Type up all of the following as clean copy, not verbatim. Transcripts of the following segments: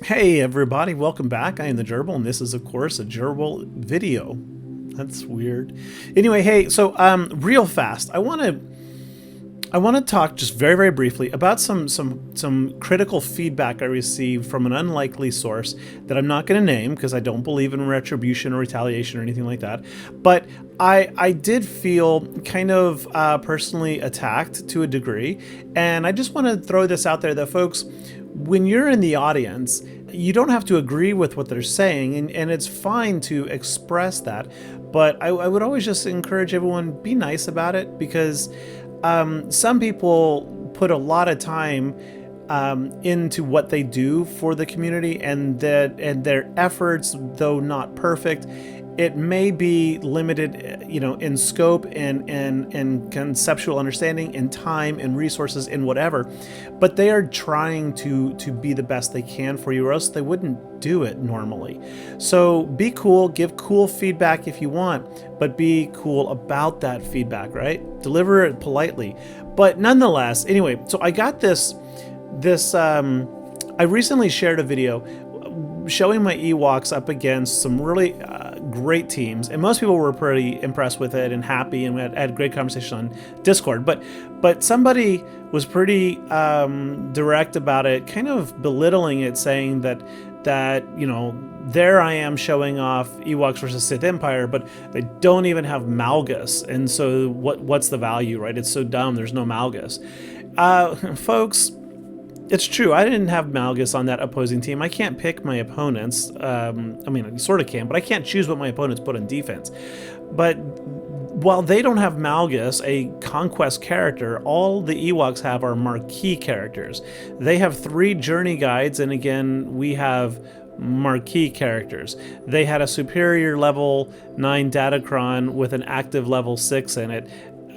Hey everybody, welcome back. I am the Gerbil, and this is of course a Gerbil video. That's weird. Anyway, hey, so real fast, I want to talk just very briefly about some critical feedback I received from an unlikely source that I'm not going to name because I don't believe in retribution or retaliation or anything like that. But I did feel kind of personally attacked to a degree, and I just want to throw this out there that folks, when you're in the audience, you don't have to agree with what they're saying, and it's fine to express that. But I would always just encourage everyone, be nice about it, because some people put a lot of time into what they do for the community, and their efforts, though not perfect, it may be limited, in scope and conceptual understanding and time and resources and whatever, but they are trying to be the best they can for you, or else they wouldn't do it normally. So be cool, give cool feedback if you want, but be cool about that feedback, right? Deliver it politely. But nonetheless, anyway, so I got this I recently shared a video showing my Ewoks up against some really great teams, and most people were pretty impressed with it and happy, and we had great conversation on Discord. But somebody was pretty direct about it, kind of belittling it, saying that there I am showing off Ewoks versus Sith Empire, but they don't even have Malgus, and so what's the value, right? It's so dumb. There's no Malgus, folks. It's true, I didn't have Malgus on that opposing team. I can't pick my opponents. I mean, I sort of can, but I can't choose what my opponents put on defense. But while they don't have Malgus, a conquest character, all the Ewoks have are marquee characters. They have 3 journey guides, and again, we have marquee characters. They had a superior level 9 Datacron with an active level 6 in it.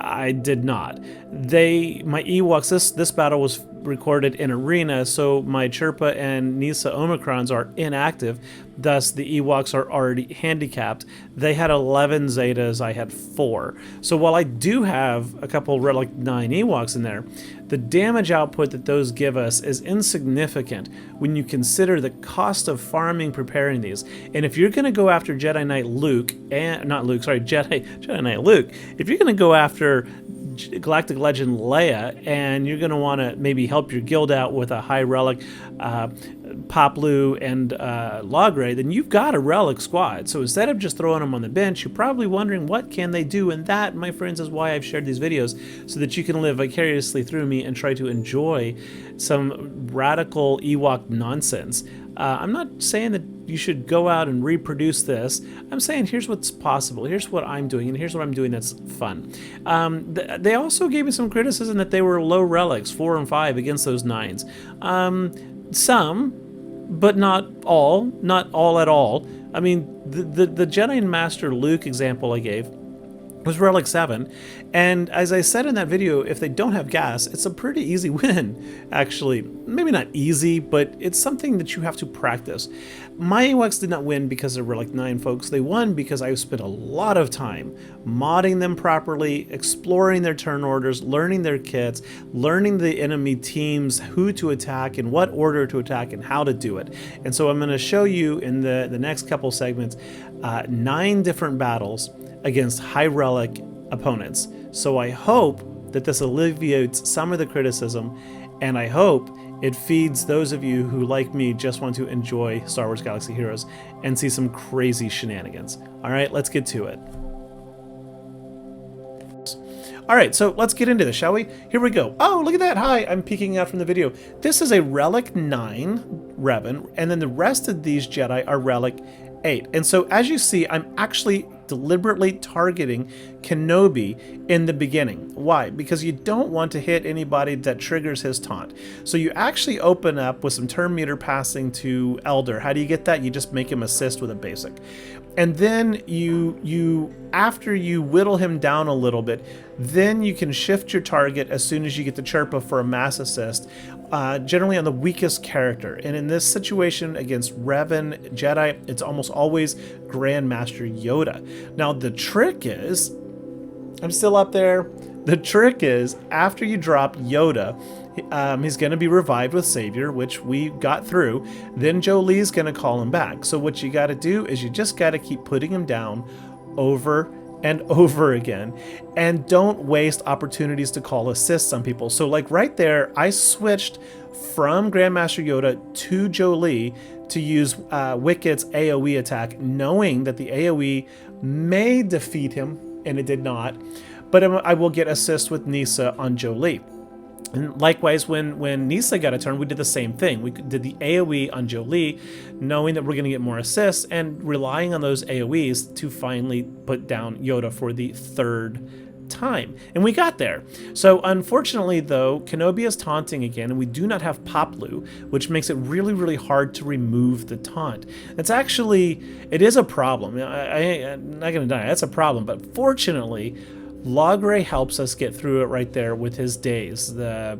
I did not. My Ewoks, this battle was recorded in arena, so my Chirpa and Kneesaa Omicrons are inactive, thus the Ewoks are already handicapped. They had 11 Zetas, I had 4. So while I do have a couple Relic 9 Ewoks in there, the damage output that those give us is insignificant when you consider the cost of farming preparing these. And if you're going to go after Jedi Knight Luke, Jedi Knight Luke, if you're going to go after Galactic Legend Leia, and you're going to want to maybe help your guild out with a high relic, Paploo and Logray, then you've got a relic squad. So instead of just throwing them on the bench, you're probably wondering what can they do, and that, my friends, is why I've shared these videos, so that you can live vicariously through me and try to enjoy some radical Ewok nonsense. I'm not saying that you should go out and reproduce this. I'm saying here's what's possible. Here's what I'm doing, and here's what I'm doing that's fun. They also gave me some criticism that they were low relics, 4 and 5 against those 9s. Some, but not all at all. I mean, the Jedi Master Luke example I gave was Relic 7, and as I said in that video, if they don't have gas, it's a pretty easy win, actually. Maybe not easy, but it's something that you have to practice. My Ewoks did not win because they're Relic 9, folks. They won because I spent a lot of time modding them properly, exploring their turn orders, learning their kits, learning the enemy teams, who to attack, in what order to attack, and how to do it. And so I'm going to show you in the next couple segments 9 different battles against high relic opponents. So I hope that this alleviates some of the criticism, and I hope it feeds those of you who, like me, just want to enjoy Star Wars Galaxy Heroes and see some crazy shenanigans. All right, let's get to it. All right, so let's get into this, shall we? Here we go. Oh, look at that. Hi, I'm peeking out from the video. This is a Relic 9 Revan, and then the rest of these Jedi are Relic 8. And so as you see, I'm actually deliberately targeting Kenobi in the beginning. Why? Because you don't want to hit anybody that triggers his taunt. So you actually open up with some turn meter passing to Elder. How do you get that? You just make him assist with a basic. And then you after you whittle him down a little bit, then you can shift your target as soon as you get the Chirpa for a mass assist, generally on the weakest character. And in this situation against Revan Jedi, it's almost always Grandmaster Yoda. Now the trick is, I'm still up there. The trick is, after you drop Yoda, he's going to be revived with Savior, which we got through. Then Jolie's going to call him back. So what you got to do is you just got to keep putting him down over and over again, and don't waste opportunities to call assists on people. So like right there, I switched from Grandmaster Yoda to Jolie to use Wicket's AoE attack, knowing that the AoE may defeat him, and it did not, but I will get assist with Kneesaa on Jolie. And likewise, when Kneesaa got a turn, we did the same thing. We did the AoE on Jolie, knowing that we're going to get more assists, and relying on those AoEs to finally put down Yoda for the third time. And we got there. So unfortunately, though, Kenobi is taunting again, and we do not have Paploo, which makes it really, really hard to remove the taunt. It's actually, it is a problem. I'm not going to die. That's a problem. But fortunately, Logray helps us get through it right there with his daze, the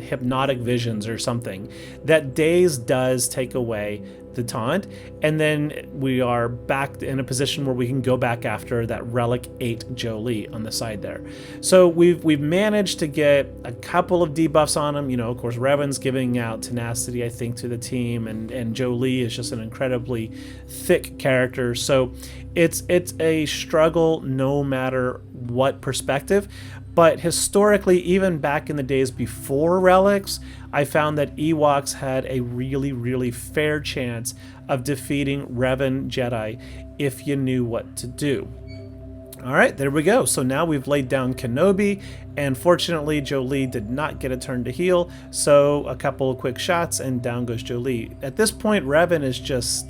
hypnotic visions or something. That daze does take away the taunt, and then we are back in a position where we can go back after that Relic 8 Jolie on the side there. So we've managed to get a couple of debuffs on him. You know, of course, Revan's giving out tenacity, I think, to the team, and Jolie is just an incredibly thick character. So it's a struggle no matter what perspective. But historically, even back in the days before Relics, I found that Ewoks had a really, really fair chance of defeating Revan Jedi if you knew what to do. All right, there we go. So now we've laid down Kenobi, and fortunately Jolie did not get a turn to heal, so a couple of quick shots and down goes Jolie. At this point, Revan is just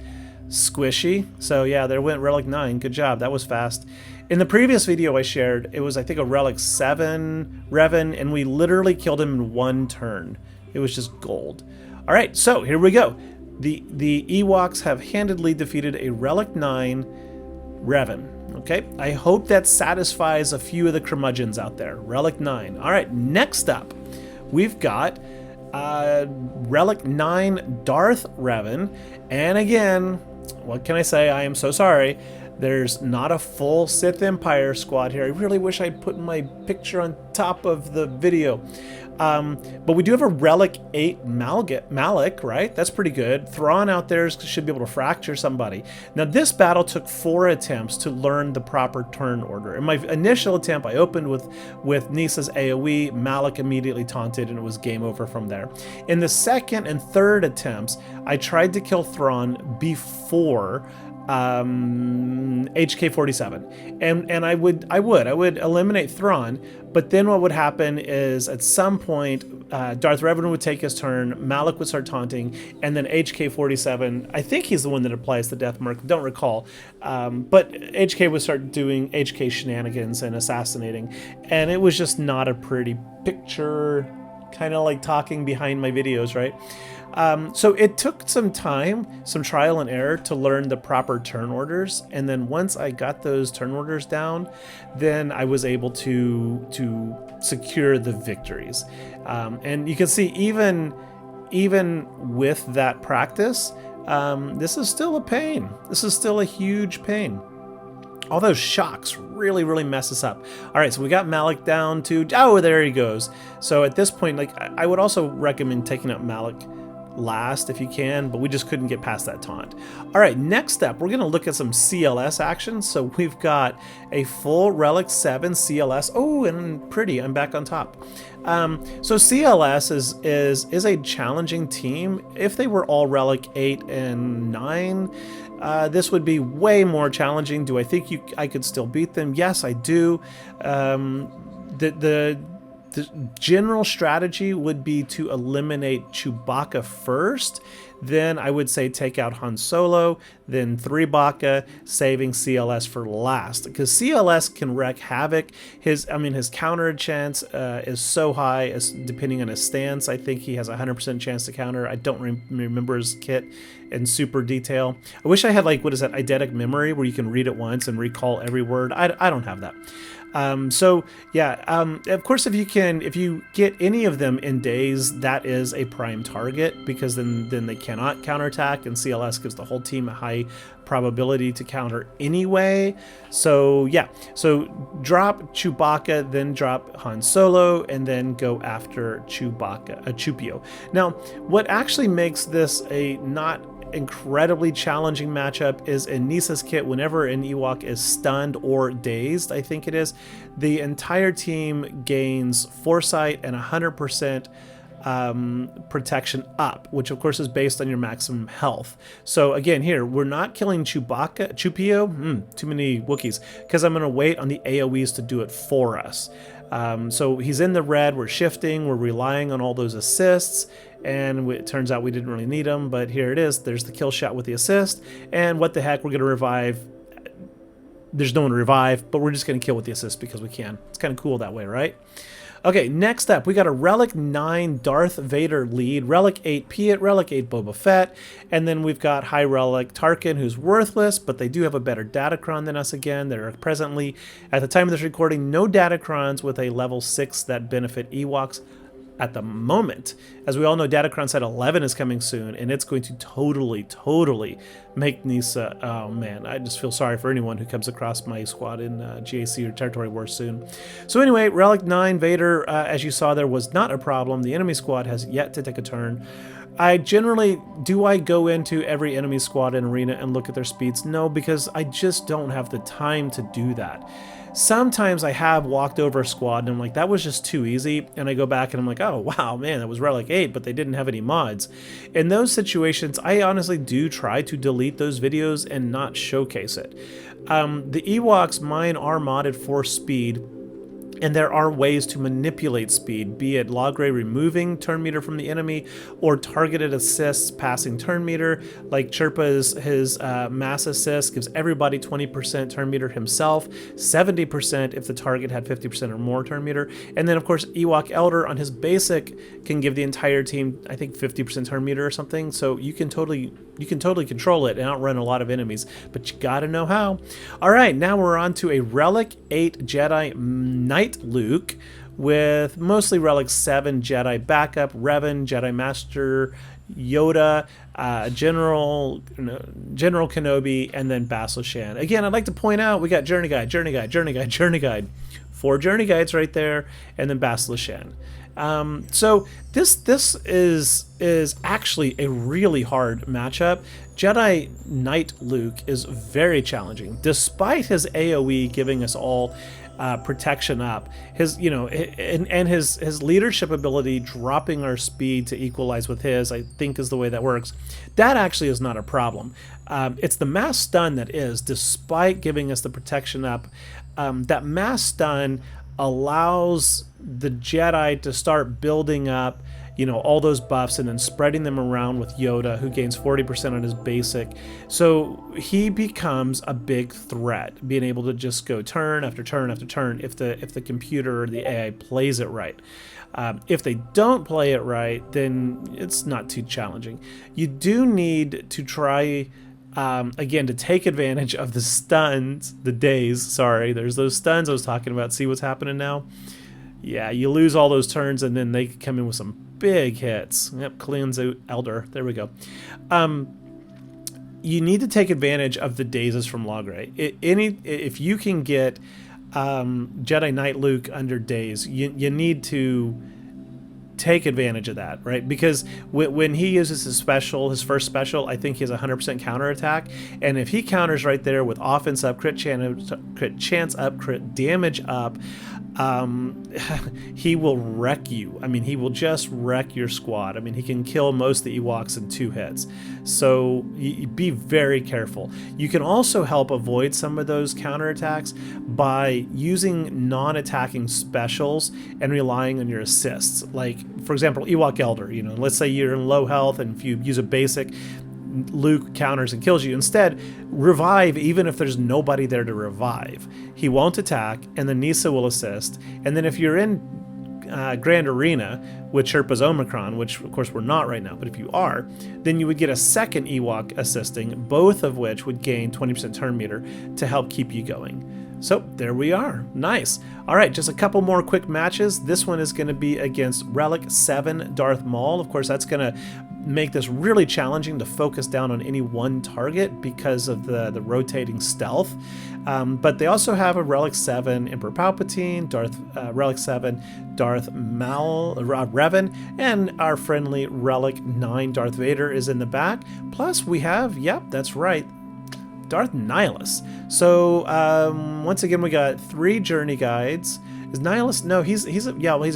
squishy. So yeah, there went Relic 9. Good job. That was fast. In the previous video I shared, it was, I think, a Relic 7 Revan, and we literally killed him in one turn. It was just gold. All right, so here we go. The Ewoks have handedly defeated a Relic 9 Revan. Okay, I hope that satisfies a few of the curmudgeons out there. Relic 9. All right, next up, we've got Relic 9 Darth Revan. And again, what can I say? I am so sorry. There's not a full Sith Empire squad here. I really wish I'd put my picture on top of the video. But we do have a Relic 8 Malak, right? That's pretty good. Thrawn out there should be able to fracture somebody. Now, this battle took 4 attempts to learn the proper turn order. In my initial attempt, I opened with Kneesaa's AoE. Malak immediately taunted, and it was game over from there. In the second and third attempts, I tried to kill Thrawn before HK-47, and I would eliminate Thrawn, but then what would happen is at some point Darth Revan would take his turn, Malak would start taunting, and then HK-47, I think he's the one that applies the death mark, don't recall, but HK would start doing HK shenanigans and assassinating, and it was just not a pretty picture, kind of like talking behind my videos, right? So it took some time, some trial and error to learn the proper turn orders, and then once I got those turn orders down, then I was able to secure the victories. And you can see even with that practice, this is still a pain. This is still a huge pain. All those shocks really, really mess us up. All right, so we got Malak down to, oh, there he goes. So at this point, like, I would also recommend taking out Malak last if you can, but we just couldn't get past that taunt. All right, next up, we're gonna look at some CLS action. So we've got a full Relic 7 CLS. Oh, and pretty, I'm back on top. So CLS is a challenging team. If they were all Relic 8 and 9, this would be way more challenging. Do I think I could still beat them? Yes, I do. The general strategy would be to eliminate Chewbacca first, then I would say take out Han Solo, then 3-Bacca, saving CLS for last. Because CLS can wreak havoc. His counter chance is so high, as depending on his stance. I think he has a 100% chance to counter. I don't remember his kit in super detail. I wish I had, like, what is that, eidetic memory, where you can read it once and recall every word. I don't have that. So yeah, of course, if you get any of them in days, that is a prime target, because then they cannot counterattack, and CLS gives the whole team a high probability to counter anyway. So yeah, so drop Chewbacca, then drop Han Solo, and then go after Chewpio. Now, what actually makes this a not incredibly challenging matchup is in Kneesa's kit, whenever an Ewok is stunned or dazed, I think it is, the entire team gains foresight and 100% protection up, which of course is based on your maximum health. So again, here we're not killing Chewpio, too many Wookiees, because I'm going to wait on the AoEs to do it for us. So he's in the red, we're shifting, we're relying on all those assists, and it turns out we didn't really need them, but here it is. There's the kill shot with the assist, and what the heck, we're going to revive. There's no one to revive, but we're just going to kill with the assist because we can. It's kind of cool that way, right? Okay, next up, we got a Relic 9 Darth Vader lead, Relic 8 Piet, Relic 8 Boba Fett, and then we've got High Relic Tarkin, who's worthless, but they do have a better Datacron than us again. There are presently, at the time of this recording, no Datacrons with a level 6 that benefit Ewoks at the moment. As we all know, Datacron set 11 is coming soon, and it's going to totally make Kneesaa. Oh man, I just feel sorry for anyone who comes across my squad in GAC or Territory War soon. So anyway, Relic 9 Vader, as you saw there, was not a problem. The enemy squad has yet to take a turn. I generally, do I go into every enemy squad in Arena and look at their speeds? No, because I just don't have the time to do that. Sometimes I have walked over a squad and I'm like, that was just too easy. And I go back and I'm like, oh, wow, man, that was Relic 8, but they didn't have any mods. In those situations, I honestly do try to delete those videos and not showcase it. The Ewoks, mine are modded for speed. And there are ways to manipulate speed, be it Logray removing turn meter from the enemy or targeted assists passing turn meter. Like Chirpa's, his mass assist gives everybody 20% turn meter himself, 70% if the target had 50% or more turn meter. And then of course Ewok Elder on his basic can give the entire team, I think, 50% turn meter or something. So you can totally control it and outrun a lot of enemies, but you gotta know how. All right, now we're on to a Relic 8 Jedi Knight Luke with mostly Relic 7 Jedi backup, Revan, Jedi Master, Yoda, General Kenobi, and then Bastila Shan. Again, I'd like to point out we got Journey Guide, 4 Journey Guides right there, and then Bastila Shan. So this is actually a really hard matchup. Jedi Knight Luke is very challenging, despite his AoE giving us all protection up. His, and his leadership ability dropping our speed to equalize with his, I think, is the way that works. That actually is not a problem. It's the mass stun that is, despite giving us the protection up. That mass stun allows the Jedi to start building up, all those buffs and then spreading them around with Yoda, who gains 40% on his basic. So he becomes a big threat, being able to just go turn after turn after turn if the computer or the AI plays it right. If they don't play it right, then it's not too challenging. You do need to try, again, to take advantage of the stuns, the days, sorry, there's those stuns I was talking about. See what's happening now? Yeah, you lose all those turns and then they come in with some big hits. Yep, Clean's Elder. There we go. You need to take advantage of the dazes from Logray. If you can get Jedi Knight Luke under daze, you need to take advantage of that, right? Because when he uses his first special, I think he has 100% counterattack, and if he counters right there with offense up, crit chance up, crit damage up, he will wreck you. I mean, he will just wreck your squad. I mean, he can kill most of the Ewoks in 2 hits. So be very careful. You can also help avoid some of those counterattacks by using non-attacking specials and relying on your assists. Like, for example, Ewok Elder. Let's say you're in low health and if you use a basic, Luke counters and kills you. Instead, revive even if there's nobody there to revive. He won't attack, and then Kneesaa will assist. And then if you're in Grand Arena with Chirpa's Omicron, which of course we're not right now, but if you are, then you would get a second Ewok assisting, both of which would gain 20% turn meter to help keep you going. So there we are. Nice. All right, just a couple more quick matches. This one is going to be against Relic 7 Darth Maul. Of course, that's going to make this really challenging to focus down on any one target because of the rotating stealth. But they also have a Relic 7 Emperor Palpatine, Relic 7 Darth Revan, and our friendly Relic 9 Darth Vader is in the back. Plus we have, yep, that's right, Darth Nihilus. So once again, we got 3 journey guides. Is Nihilus? No, he's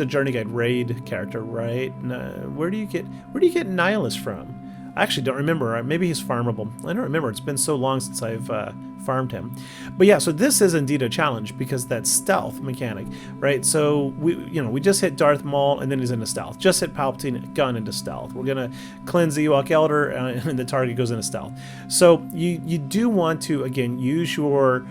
a journey guide raid character, right? No, where do you get Nihilus from? I actually don't remember. Maybe he's farmable. I don't remember. It's been so long since I've farmed him. But yeah, so this is indeed a challenge because that stealth mechanic, right? So we just hit Darth Maul and then he's into stealth. Just hit Palpatine, gun into stealth. We're gonna cleanse the Ewok Elder and the target goes into stealth. So you do want to again use your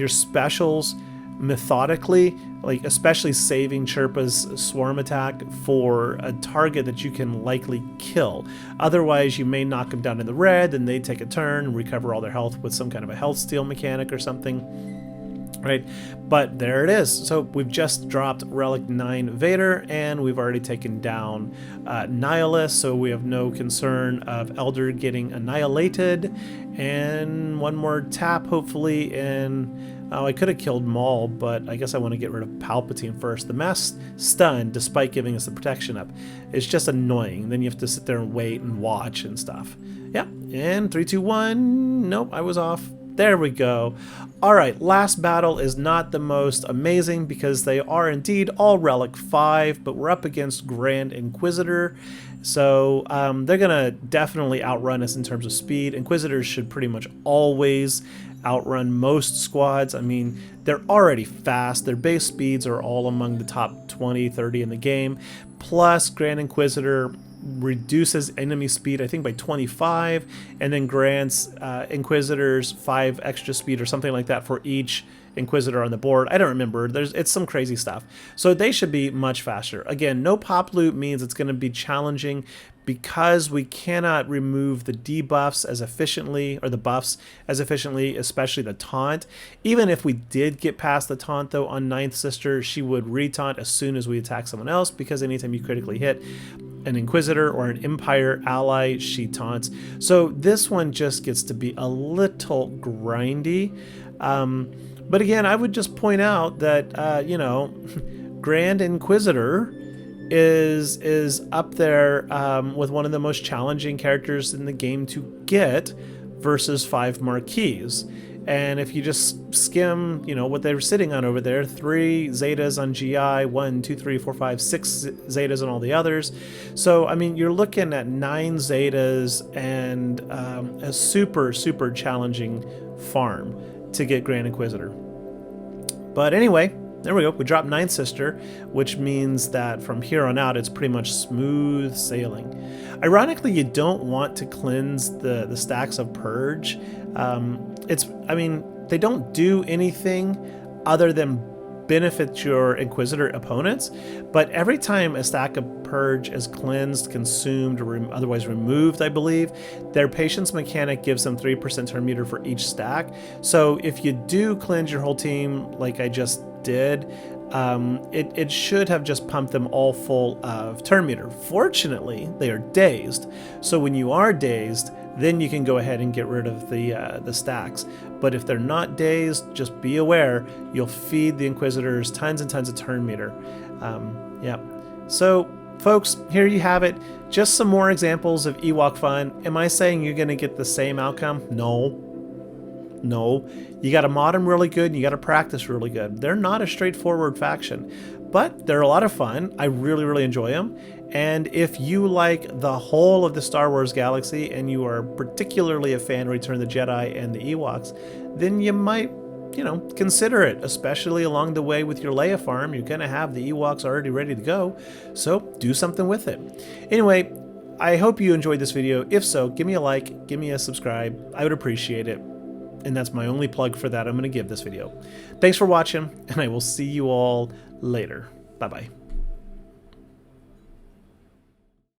specials methodically, like especially saving Chirpa's swarm attack for a target that you can likely kill. Otherwise you may knock them down in the red and they take a turn and recover all their health with some kind of a health steal mechanic or something, right? But there it is. So we've just dropped Relic 9 Vader and we've already taken down Nihilus, so we have no concern of Elder getting annihilated. And one more tap hopefully, and oh, I could have killed Maul, but I guess I want to get rid of Palpatine first. The mass stun, despite giving us the protection up, is just annoying. Then you have to sit there and wait and watch and stuff. Yeah, and 3, 2, 1. Nope, I was off. There we go. All right, last battle is not the most amazing because they are indeed all Relic 5, but we're up against Grand Inquisitor. So they're going to definitely outrun us in terms of speed. Inquisitors should pretty much always outrun most squads. I mean, they're already fast. Their base speeds are all among the top 20, 30 in the game. Plus, Grand Inquisitor reduces enemy speed, I think, by 25, and then grants Inquisitors 5 extra speed or something like that for each Inquisitor on the board. I don't remember. It's some crazy stuff. So they should be much faster. Again, no Paploo means it's going to be challenging because we cannot remove the debuffs as efficiently, or the buffs as efficiently, especially the taunt. Even if we did get past the taunt, though, on Ninth Sister, she would retaunt as soon as we attack someone else, because anytime you critically hit an Inquisitor or an Empire ally, she taunts. So this one just gets to be a little grindy. But again, I would just point out that, you know, Grand Inquisitor is up there with one of the most challenging characters in the game to get versus 5 marquees. And if you just skim, you know, what they were sitting on over there, 3 Zetas on GI, 1, 2, 3, 4, 5, 6 Zetas on all the others. So, I mean, you're looking at 9 Zetas and a super, super challenging farm to get Grand Inquisitor. But anyway, there we go. We dropped Ninth Sister, which means that from here on out, it's pretty much smooth sailing. Ironically, you don't want to cleanse the stacks of Purge. I mean, they don't do anything other than benefit your Inquisitor opponents, but every time a stack of Purge is cleansed, consumed, or otherwise removed, I believe, their Patience mechanic gives them 3% turn meter for each stack. So if you do cleanse your whole team like I just did, it should have just pumped them all full of turn meter. Fortunately, they are dazed, so when you are dazed, then you can go ahead and get rid of the stacks. But if they're not dazed, just be aware, you'll feed the Inquisitors tons and tons of turn meter. Yeah. So, folks, here you have it. Just some more examples of Ewok fun. Am I saying you're going to get the same outcome? No. No. You got to mod them really good, and you got to practice really good. They're not a straightforward faction, but they're a lot of fun. I really, really enjoy them. And if you like the whole of the Star Wars galaxy and you are particularly a fan of Return of the Jedi and the Ewoks, then you might, you know, consider it, especially along the way with your Leia farm. You're going to have the Ewoks already ready to go, so do something with it. Anyway, I hope you enjoyed this video. If so, give me a like, give me a subscribe. I would appreciate it. And that's my only plug for that I'm going to give this video. Thanks for watching, and I will see you all later. Bye-bye.